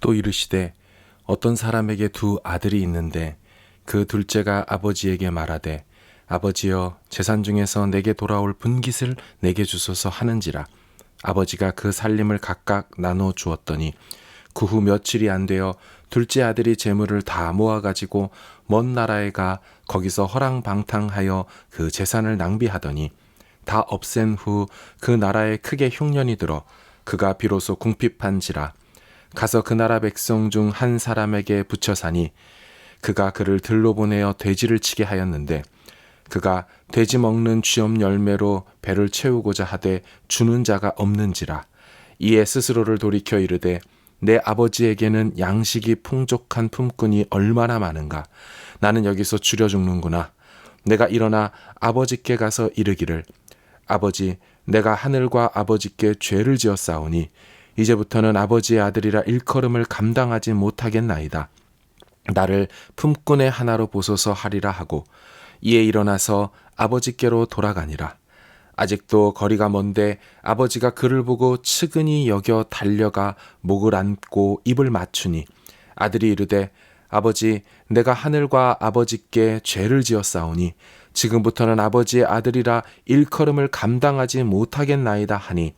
또 이르시되 어떤 사람에게 두 아들이 있는데 그 둘째가 아버지에게 말하되 아버지여 재산 중에서 내게 돌아올 분깃을 내게 주소서 하는지라. 아버지가 그 살림을 각각 나눠 주었더니 그 후 며칠이 안 되어 둘째 아들이 재물을 다 모아가지고 먼 나라에 가 거기서 허랑방탕하여 그 재산을 낭비하더니 다 없앤 후 그 나라에 크게 흉년이 들어 그가 비로소 궁핍한지라. 가서 그 나라 백성 중 한 사람에게 붙여 사니 그가 그를 들로 보내어 돼지를 치게 하였는데 그가 돼지 먹는 쥐엄 열매로 배를 채우고자 하되 주는 자가 없는지라. 이에 스스로를 돌이켜 이르되 내 아버지에게는 양식이 풍족한 품꾼이 얼마나 많은가. 나는 여기서 줄여 죽는구나. 내가 일어나 아버지께 가서 이르기를 아버지, 내가 하늘과 아버지께 죄를 지었사오니 이제부터는 아버지의 아들이라 일컬음을 감당하지 못하겠나이다. 나를 품꾼의 하나로 보소서 하리라 하고 이에 일어나서 아버지께로 돌아가니라. 아직도 거리가 먼데 아버지가 그를 보고 측은히 여겨 달려가 목을 안고 입을 맞추니 아들이 이르되 아버지, 내가 하늘과 아버지께 죄를 지었사오니 지금부터는 아버지의 아들이라 일컬음을 감당하지 못하겠나이다 하니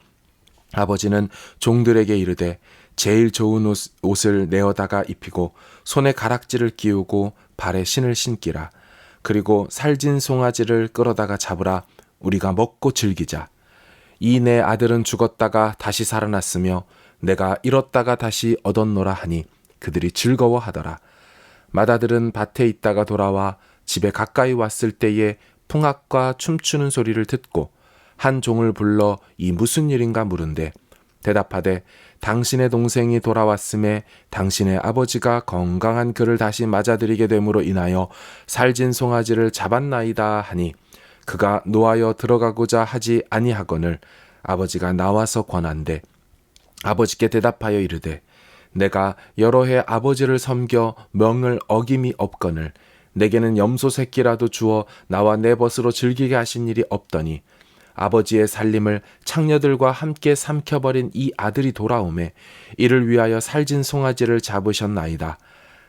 아버지는 종들에게 이르되 제일 좋은 옷을 내어다가 입히고 손에 가락지를 끼우고 발에 신을 신기라. 그리고 살진 송아지를 끌어다가 잡으라. 우리가 먹고 즐기자. 이 내 아들은 죽었다가 다시 살아났으며 내가 잃었다가 다시 얻었노라 하니 그들이 즐거워하더라. 맏아들은 밭에 있다가 돌아와 집에 가까이 왔을 때에 풍악과 춤추는 소리를 듣고 한 종을 불러 이 무슨 일인가 물은데 대답하되 당신의 동생이 돌아왔음에 당신의 아버지가 건강한 그를 다시 맞아들이게 됨으로 인하여 살진 송아지를 잡았나이다 하니 그가 노하여 들어가고자 하지 아니하거늘 아버지가 나와서 권한대 아버지께 대답하여 이르되 내가 여러 해 아버지를 섬겨 명을 어김이 없거늘 내게는 염소 새끼라도 주어 나와 내 벗으로 즐기게 하신 일이 없더니 아버지의 살림을 창녀들과 함께 삼켜버린 이 아들이 돌아오매 이를 위하여 살진 송아지를 잡으셨나이다.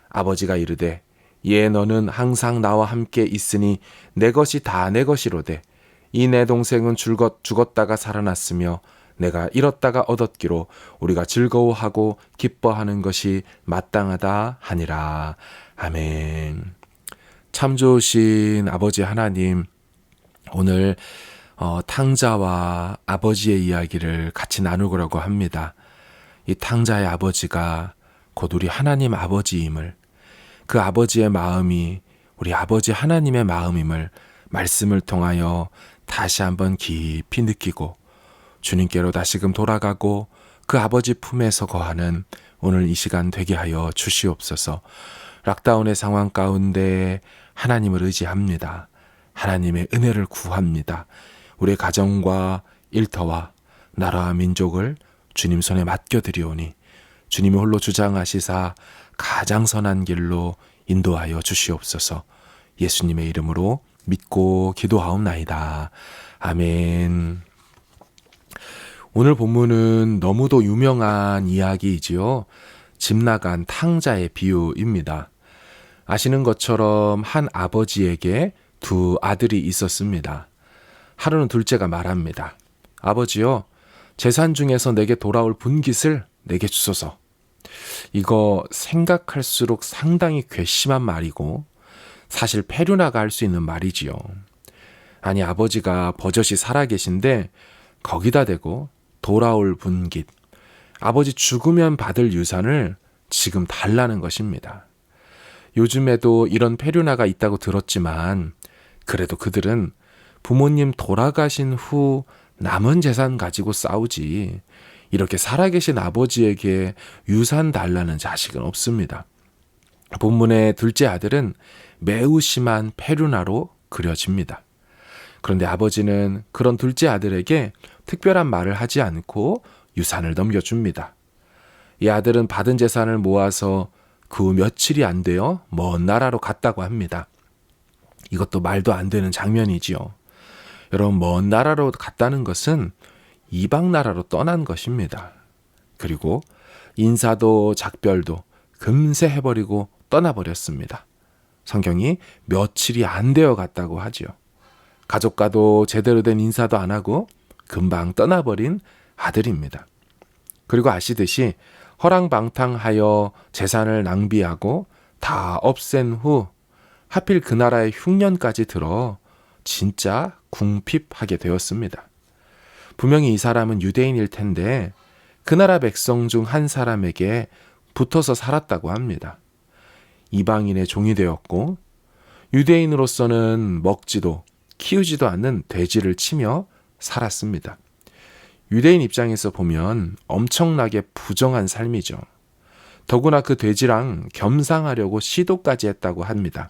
아버지가 이르되 예 너는 항상 나와 함께 있으니 내 것이 다 내 것이로되 이 내 동생은 죽었다가 살아났으며 내가 잃었다가 얻었기로 우리가 즐거워하고 기뻐하는 것이 마땅하다 하니라. 아멘. 참 좋으신 아버지 하나님, 오늘 탕자와 아버지의 이야기를 같이 나누려고 합니다. 이 탕자의 아버지가 곧 우리 하나님 아버지임을, 그 아버지의 마음이 우리 아버지 하나님의 마음임을 말씀을 통하여 다시 한번 깊이 느끼고 주님께로 다시금 돌아가고 그 아버지 품에서 거하는 오늘 이 시간 되게 하여 주시옵소서. 락다운의 상황 가운데 하나님을 의지합니다. 하나님의 은혜를 구합니다. 우리의 가정과 일터와 나라와 민족을 주님 손에 맡겨드리오니 주님이 홀로 주장하시사 가장 선한 길로 인도하여 주시옵소서. 예수님의 이름으로 믿고 기도하옵나이다. 아멘. 오늘 본문은 너무도 유명한 이야기이지요. 집 나간 탕자의 비유입니다. 아시는 것처럼 한 아버지에게 두 아들이 있었습니다. 하루는 둘째가 말합니다. 아버지요, 재산 중에서 내게 돌아올 분깃을 내게 주소서. 이거 생각할수록 상당히 괘씸한 말이고 사실 페류나가 할 수 있는 말이지요. 아니 아버지가 버젓이 살아계신데 거기다 대고 돌아올 분깃, 아버지 죽으면 받을 유산을 지금 달라는 것입니다. 요즘에도 이런 페류나가 있다고 들었지만 그래도 그들은 부모님 돌아가신 후 남은 재산 가지고 싸우지 이렇게 살아계신 아버지에게 유산 달라는 자식은 없습니다. 본문의 둘째 아들은 매우 심한 페류나로 그려집니다. 그런데 아버지는 그런 둘째 아들에게 특별한 말을 하지 않고 유산을 넘겨줍니다. 이 아들은 받은 재산을 모아서 그 후 며칠이 안 되어 먼 나라로 갔다고 합니다. 이것도 말도 안 되는 장면이지요. 여러분, 먼 나라로 갔다는 것은 이방 나라로 떠난 것입니다. 그리고 인사도 작별도 금세 해버리고 떠나버렸습니다. 성경이 며칠이 안 되어 갔다고 하지요. 가족과도 제대로 된 인사도 안 하고 금방 떠나버린 아들입니다. 그리고 아시듯이 허랑방탕하여 재산을 낭비하고 다 없앤 후 하필 그 나라의 흉년까지 들어 진짜 궁핍하게 되었습니다. 분명히 이 사람은 유대인일 텐데 그 나라 백성 중 한 사람에게 붙어서 살았다고 합니다. 이방인의 종이 되었고 유대인으로서는 먹지도 키우지도 않는 돼지를 치며 살았습니다. 유대인 입장에서 보면 엄청나게 부정한 삶이죠. 더구나 그 돼지랑 겸상하려고 시도까지 했다고 합니다.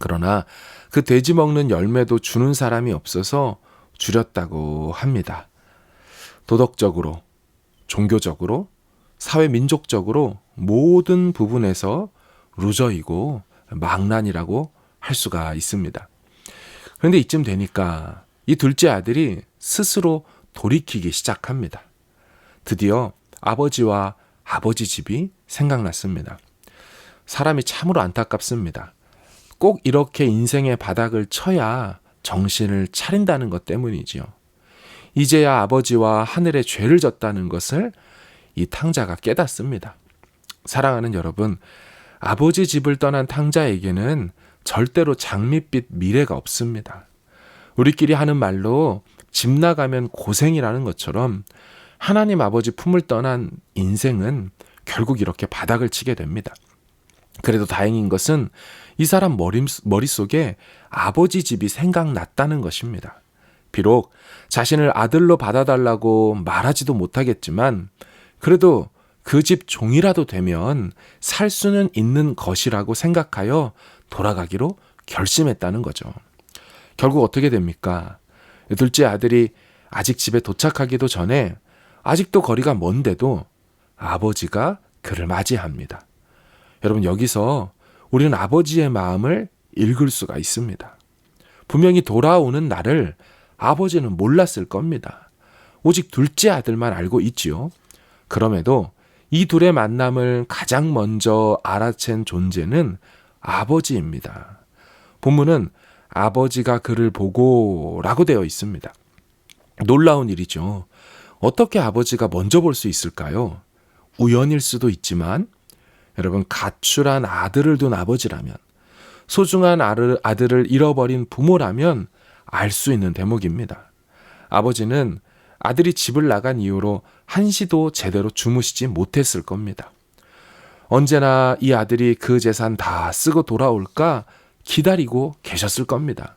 그러나 그 돼지 먹는 열매도 주는 사람이 없어서 줄였다고 합니다. 도덕적으로, 종교적으로, 사회 민족적으로 모든 부분에서 루저이고 망난이라고 할 수가 있습니다. 그런데 이쯤 되니까 이 둘째 아들이 스스로 돌이키기 시작합니다. 드디어 아버지와 아버지 집이 생각났습니다. 사람이 참으로 안타깝습니다. 꼭 이렇게 인생의 바닥을 쳐야 정신을 차린다는 것 때문이지요. 이제야 아버지와 하늘의 죄를 졌다는 것을 이 탕자가 깨닫습니다. 사랑하는 여러분, 아버지 집을 떠난 탕자에게는 절대로 장밋빛 미래가 없습니다. 우리끼리 하는 말로 집 나가면 고생이라는 것처럼 하나님 아버지 품을 떠난 인생은 결국 이렇게 바닥을 치게 됩니다. 그래도 다행인 것은 이 사람 머릿속에 아버지 집이 생각났다는 것입니다. 비록 자신을 아들로 받아달라고 말하지도 못하겠지만 그래도 그 집 종이라도 되면 살 수는 있는 것이라고 생각하여 돌아가기로 결심했다는 거죠. 결국 어떻게 됩니까? 둘째 아들이 아직 집에 도착하기도 전에 아직도 거리가 먼데도 아버지가 그를 맞이합니다. 여러분, 여기서 우리는 아버지의 마음을 읽을 수가 있습니다. 분명히 돌아오는 날을 아버지는 몰랐을 겁니다. 오직 둘째 아들만 알고 있지요. 그럼에도 이 둘의 만남을 가장 먼저 알아챈 존재는 아버지입니다. 본문은 아버지가 그를 보고라고 되어 있습니다. 놀라운 일이죠. 어떻게 아버지가 먼저 볼 수 있을까요? 우연일 수도 있지만 여러분, 가출한 아들을 둔 아버지라면, 소중한 아들을 잃어버린 부모라면 알 수 있는 대목입니다. 아버지는 아들이 집을 나간 이후로 한시도 제대로 주무시지 못했을 겁니다. 언제나 이 아들이 그 재산 다 쓰고 돌아올까 기다리고 계셨을 겁니다.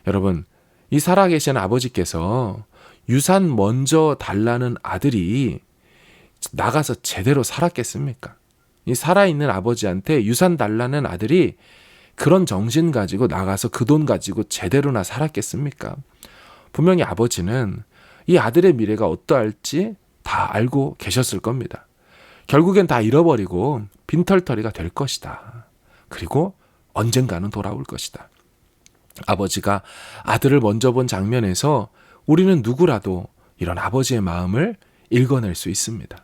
여러분, 이 살아계신 아버지께서 유산 먼저 달라는 아들이 나가서 제대로 살았겠습니까? 이 살아있는 아버지한테 유산 달라는 아들이 그런 정신 가지고 나가서 그 돈 가지고 제대로나 살았겠습니까? 분명히 아버지는 이 아들의 미래가 어떠할지 다 알고 계셨을 겁니다. 결국엔 다 잃어버리고 빈털터리가 될 것이다. 그리고 언젠가는 돌아올 것이다. 아버지가 아들을 먼저 본 장면에서 우리는 누구라도 이런 아버지의 마음을 읽어낼 수 있습니다.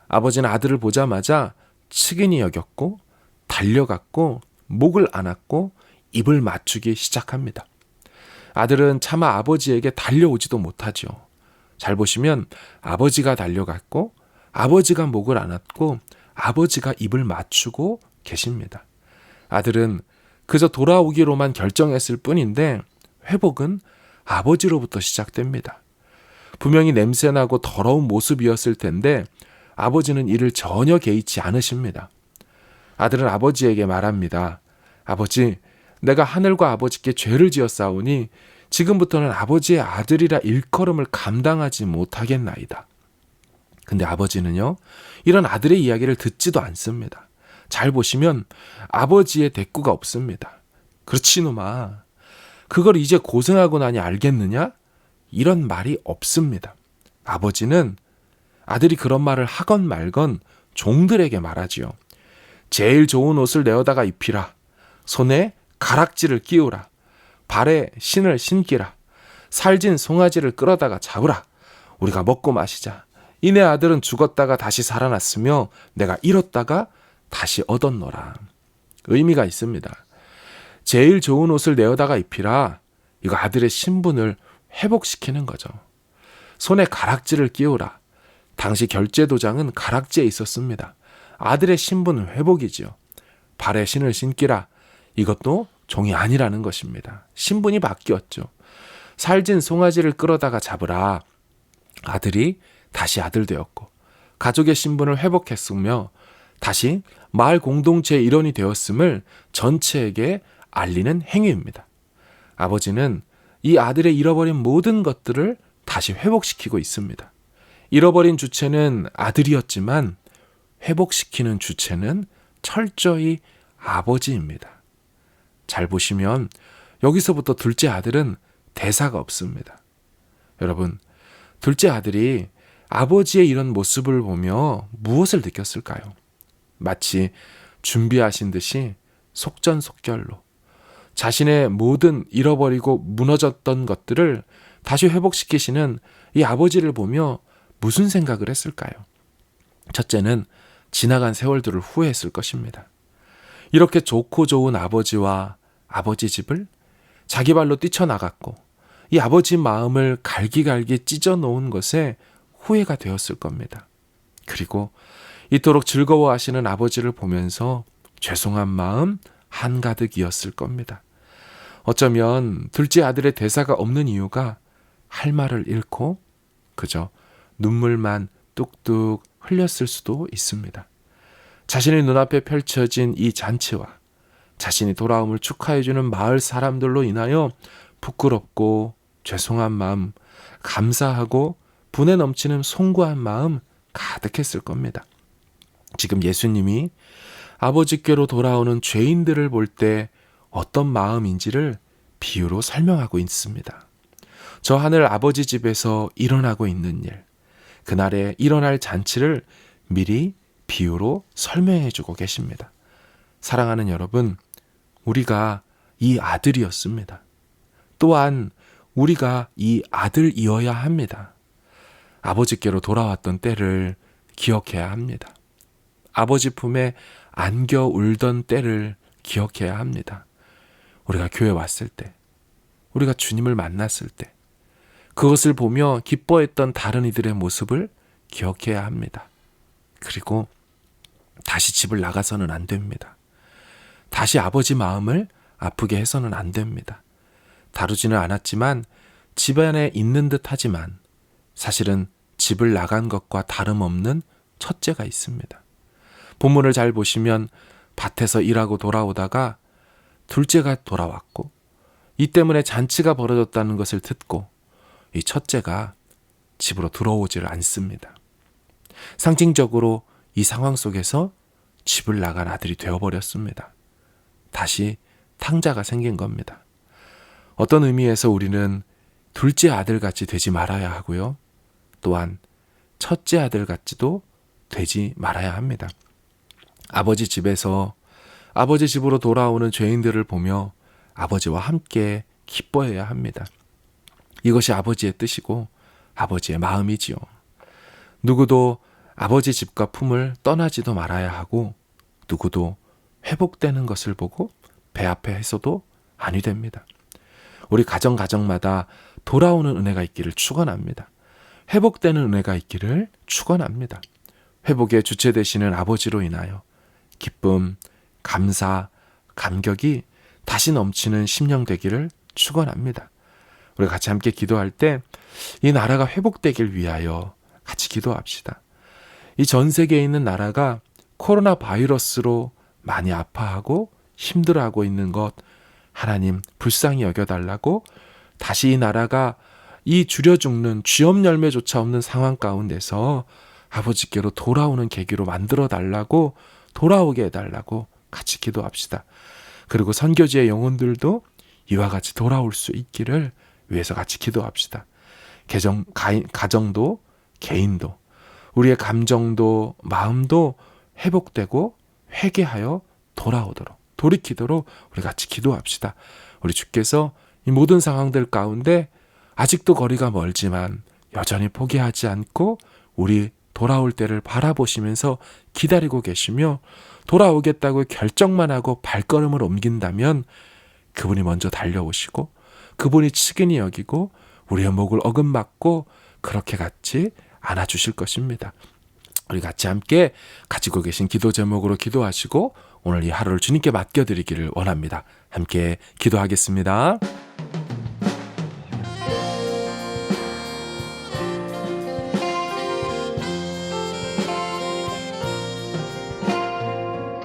아버지는 아들을 보자마자 측은히 여겼고 달려갔고 목을 안았고 입을 맞추기 시작합니다. 아들은 차마 아버지에게 달려오지도 못하죠. 잘 보시면 아버지가 달려갔고 아버지가 목을 안았고 아버지가 입을 맞추고 계십니다. 아들은 그저 돌아오기로만 결정했을 뿐인데 회복은 아버지로부터 시작됩니다. 분명히 냄새나고 더러운 모습이었을 텐데 아버지는 이를 전혀 개의치 않으십니다. 아들은 아버지에게 말합니다. 아버지, 내가 하늘과 아버지께 죄를 지었사오니 지금부터는 아버지의 아들이라 일컬음을 감당하지 못하겠나이다. 근데 아버지는요, 이런 아들의 이야기를 듣지도 않습니다. 잘 보시면 아버지의 대꾸가 없습니다. 그렇지 놈아, 그걸 이제 고생하고 나니 알겠느냐? 이런 말이 없습니다. 아버지는 아들이 그런 말을 하건 말건 종들에게 말하지요. 제일 좋은 옷을 내어다가 입히라. 손에 가락지를 끼우라. 발에 신을 신기라. 살진 송아지를 끌어다가 잡으라. 우리가 먹고 마시자. 이내 아들은 죽었다가 다시 살아났으며 내가 잃었다가 다시 얻었노라. 의미가 있습니다. 제일 좋은 옷을 내어다가 입히라. 이거 아들의 신분을 회복시키는 거죠. 손에 가락지를 끼우라. 당시 결제도장은 가락지에 있었습니다. 아들의 신분은 회복이지요. 발에 신을 신기라. 이것도 종이 아니라는 것입니다. 신분이 바뀌었죠. 살진 송아지를 끌어다가 잡으라. 아들이 다시 아들 되었고 가족의 신분을 회복했으며 다시 마을 공동체의 일원이 되었음을 전체에게 알리는 행위입니다. 아버지는 이 아들의 잃어버린 모든 것들을 다시 회복시키고 있습니다. 잃어버린 주체는 아들이었지만 회복시키는 주체는 철저히 아버지입니다. 잘 보시면 여기서부터 둘째 아들은 대사가 없습니다. 여러분, 둘째 아들이 아버지의 이런 모습을 보며 무엇을 느꼈을까요? 마치 준비하신 듯이 속전속결로 자신의 모든 잃어버리고 무너졌던 것들을 다시 회복시키시는 이 아버지를 보며 무슨 생각을 했을까요? 첫째는 지나간 세월들을 후회했을 것입니다. 이렇게 좋고 좋은 아버지와 아버지 집을 자기 발로 뛰쳐나갔고 이 아버지 마음을 갈기갈기 찢어놓은 것에 후회가 되었을 겁니다. 그리고 이토록 즐거워하시는 아버지를 보면서 죄송한 마음 한가득이었을 겁니다. 어쩌면 둘째 아들의 대사가 없는 이유가 할 말을 잃고 그저 눈물만 뚝뚝 흘렸을 수도 있습니다. 자신의 눈앞에 펼쳐진 이 잔치와 자신이 돌아옴을 축하해주는 마을 사람들로 인하여 부끄럽고 죄송한 마음, 감사하고 분에 넘치는 송구한 마음 가득했을 겁니다. 지금 예수님이 아버지께로 돌아오는 죄인들을 볼 때 어떤 마음인지를 비유로 설명하고 있습니다. 저 하늘 아버지 집에서 일어나고 있는 일, 그날에 일어날 잔치를 미리 비유로 설명해 주고 계십니다. 사랑하는 여러분, 우리가 이 아들이었습니다. 또한 우리가 이 아들이어야 합니다. 아버지께로 돌아왔던 때를 기억해야 합니다. 아버지 품에 안겨 울던 때를 기억해야 합니다. 우리가 교회 왔을 때, 우리가 주님을 만났을 때, 그것을 보며 기뻐했던 다른 이들의 모습을 기억해야 합니다. 그리고 다시 집을 나가서는 안 됩니다. 다시 아버지 마음을 아프게 해서는 안 됩니다. 다루지는 않았지만 집안에 있는 듯 하지만 사실은 집을 나간 것과 다름없는 첫째가 있습니다. 본문을 잘 보시면 밭에서 일하고 돌아오다가 둘째가 돌아왔고 이 때문에 잔치가 벌어졌다는 것을 듣고 이 첫째가 집으로 들어오지를 않습니다. 상징적으로 이 상황 속에서 집을 나간 아들이 되어버렸습니다. 다시 탕자가 생긴 겁니다. 어떤 의미에서 우리는 둘째 아들같이 되지 말아야 하고요. 또한 첫째 아들같이도 되지 말아야 합니다. 아버지 집에서 아버지 집으로 돌아오는 죄인들을 보며 아버지와 함께 기뻐해야 합니다. 이것이 아버지의 뜻이고 아버지의 마음이지요. 누구도 아버지 집과 품을 떠나지도 말아야 하고 누구도 회복되는 것을 보고 배합해서도 아니 됩니다. 우리 가정마다 돌아오는 은혜가 있기를 축원합니다. 회복되는 은혜가 있기를 축원합니다. 회복의 주체 되시는 아버지로 인하여 기쁨, 감사, 감격이 다시 넘치는 심령 되기를 축원합니다. 우리 같이 함께 기도할 때 이 나라가 회복되길 위하여 같이 기도합시다. 이 전 세계에 있는 나라가 코로나 바이러스로 많이 아파하고 힘들어하고 있는 것 하나님 불쌍히 여겨달라고 다시 이 나라가 이 줄여 죽는 쥐엄 열매조차 없는 상황 가운데서 아버지께로 돌아오는 계기로 만들어 달라고 돌아오게 해달라고 같이 기도합시다. 그리고 선교지의 영혼들도 이와 같이 돌아올 수 있기를 위해서 같이 기도합시다. 가정도 개인도 우리의 감정도 마음도 회복되고 회개하여 돌아오도록 돌이키도록 우리 같이 기도합시다. 우리 주께서 이 모든 상황들 가운데 아직도 거리가 멀지만 여전히 포기하지 않고 우리 돌아올 때를 바라보시면서 기다리고 계시며 돌아오겠다고 결정만 하고 발걸음을 옮긴다면 그분이 먼저 달려오시고 그분이 측은히 여기고 우리의 목을 어긋맞고 그렇게 같이 안아주실 것입니다. 우리 같이 함께 가지고 계신 기도 제목으로 기도하시고 오늘 이 하루를 주님께 맡겨드리기를 원합니다. 함께 기도하겠습니다.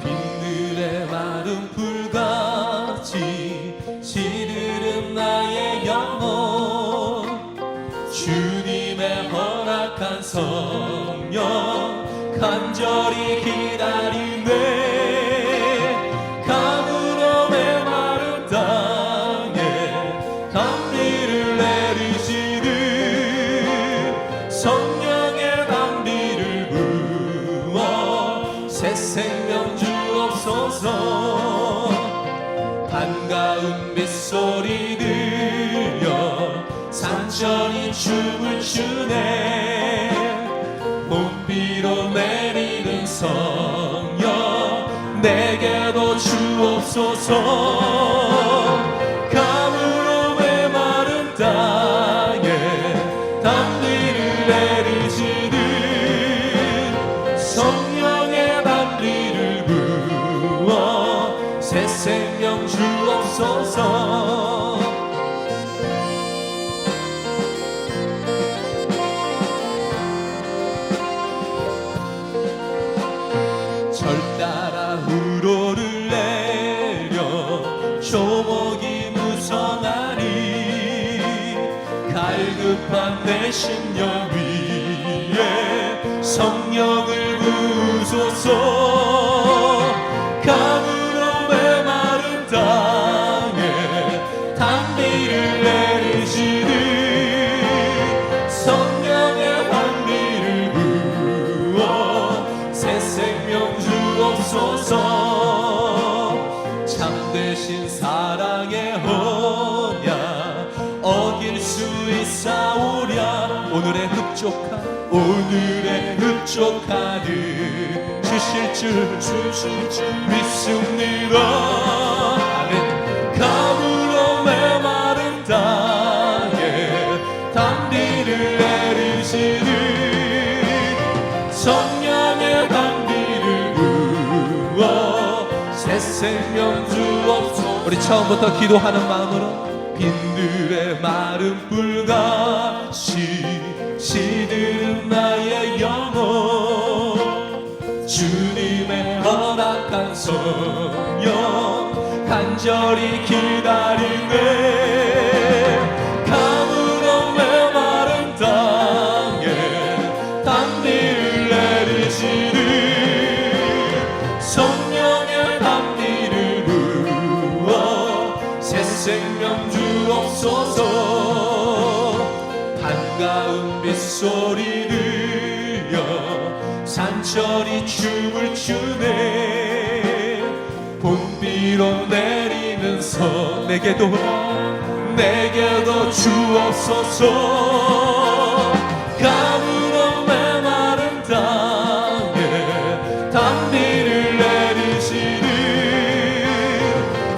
빈들의 마른 불같이 시들은 나의 영혼 주님의 허락한 성령 간절히 기다리네 가물어 메마른 땅에 단비를 내리시는 성령의 단비를 부어 새 생명 주옵소서 반가운 빗소리 들려 산천이 춤을 추네 봄비로 내리는 성령 내게도 주옵소서 가물어 메마른 땅에 단비를 내리시는 성령의 단비를 부어 새 생명 주옵소서 절 따라 우로를 내려 조목이 무성하니 갈급한 내 심령 위에 성령을 부소서 가물어 메마른 땅에 단비를 내리시는 성령의 단비를 부어 새 생명 주옵소서 참되신 사랑의 언약 어길 수 있사오랴 오늘의 흡족하는 주실 줄 믿습니다 아멘 가물어 메마른 땅에 단비를 내리시는 성령의 단비를 부어 새 생명 주옵소서 우리 처음부터 기도하는 마음으로 빈들의 마른 불같이 시들은 나의 영혼 주님의 허락한 성령 간절히 기다리네 가물어 메마른 땅에 단비를 내리시는 성령의 단비를 부어 새 생명 주옵소서 반가운 빗소리 들려 산천이 춤을 추네 봄비로 내리는 성 내게도 주옵소서 가물어 메마른 땅에 단비를 내리시는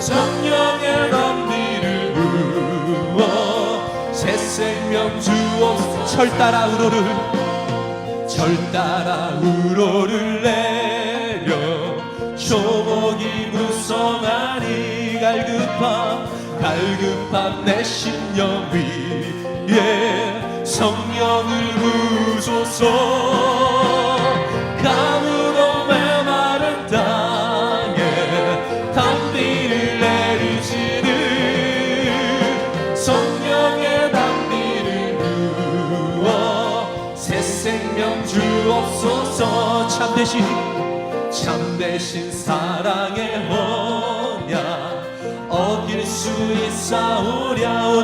성령의 단비를 부어 새 생명 주옵소서 절 따라 우로를 내려 조목이 무성하니 갈급한 내 심령 위에 성령을 부소서 가물어 메마른 땅에 단비를 내리시는 성령의 단비를 부어 새 생명 주옵소서 참되신 사랑의 언약 어길 수 있사오랴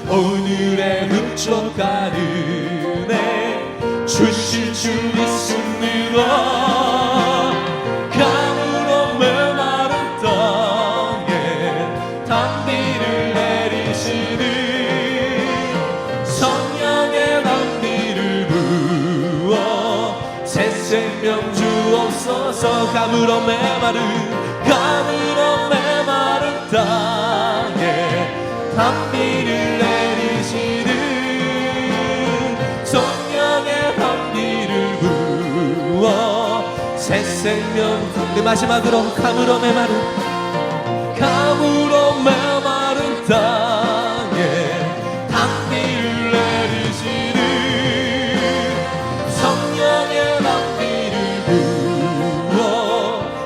오늘의 흡족한 은혜 주실 줄 믿습니다 가물어 메마른 땅에 단비를 내리시는 성령의 단비를 생명 주옵소서. 가물어 메마른 땅에 한비를 내리시는 성령의 한비를 부어 새 생명. 그 마지막으로 가물어 메마른 땅에 한비를 내리시는 성령의 한비를 부어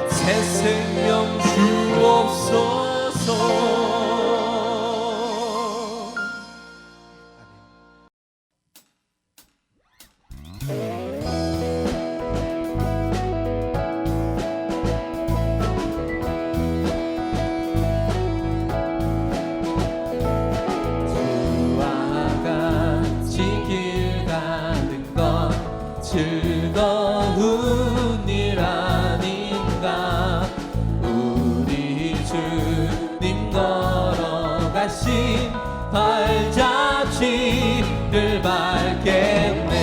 새 생명 주옵소서. 즐거운 일 아닌가. 우리 주님 걸어가신 발자취를 밟겠네.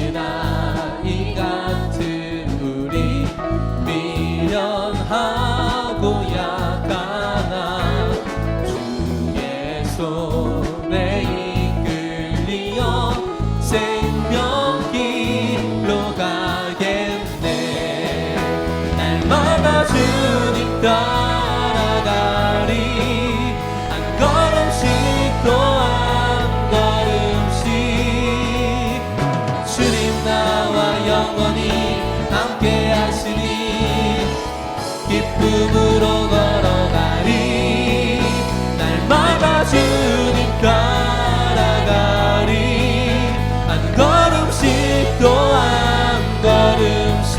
어린아이 같은 우리 미련하고 약하나 주의 손에 이끌리어 생명길로 가겠네. 날마다 주님 따라가리. 한 걸음씩 또 한 걸음씩 주님 나와 영원히 함께 하시니 기쁨으로 걸어가리. 날마다 주님 따라가리. 한 걸음씩 또 한 걸음씩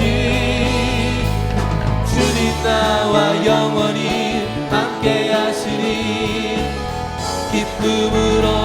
주님 나와 영원히 함께 하시니 기쁨으로